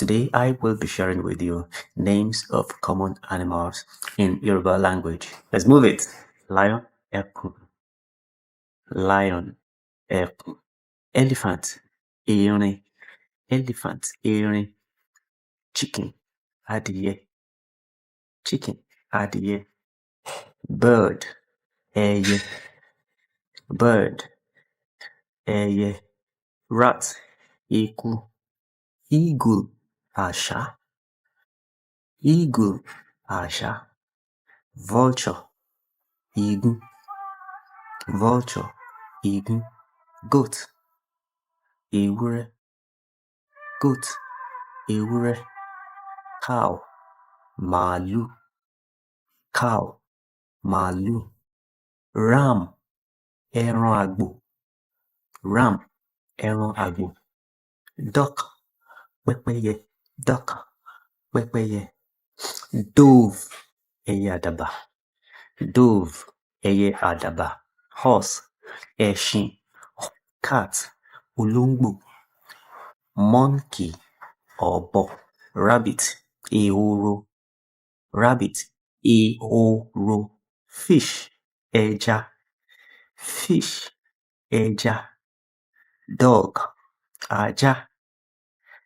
Today I will be sharing with you names of common animals in Yoruba language. Let's move it. Lion, ẹkùn. Lion, ẹkùn. Elephant, erin. Elephant, erin. Chicken, adìyẹ. Chicken, adìyẹ. Bird, ẹyẹ. Bird, ẹyẹ. Rat, eku. Eagle, àṣá. Eagle, àṣá. Vulture, igún. Vulture, igún. Goat, ewúrẹ́. Goat, ewúrẹ́. Cow, màálù. Cow, màálù. Ram, ẹran àgbò. Ram, ẹran àgbò. Duck, pẹ́pẹ́yẹ. Duck, pẹ́pẹ́yẹ. Dove, ẹyẹ àdàbà. Dove, ẹyẹ àdàbà. Horse, ẹṣin. Cat, olóńgbò. Monkey, ọ̀bọ. Rabbit, ehoro. Rabbit, ehoro. Fish, ẹja. Fish, ẹja. Dog, ajá.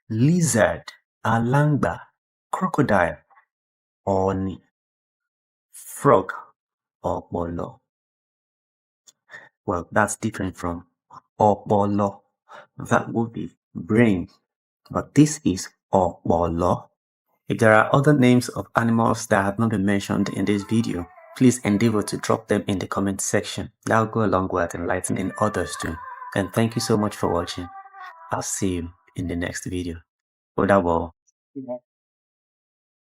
Lizard, aláǹgbá. Crocodile, ọ̀ọ̀nì. Frog, ọ̀pọ̀lọ́. Well, that's different from ọpọlọ. That would be brain. But this is ọpọlọ. If there are other names of animals that have not been mentioned in this video, please endeavor to drop them in the comment section. That will go a long way at enlightening others too. And thank you so much for watching. I'll see you in the next video. Ó dàbọ̀.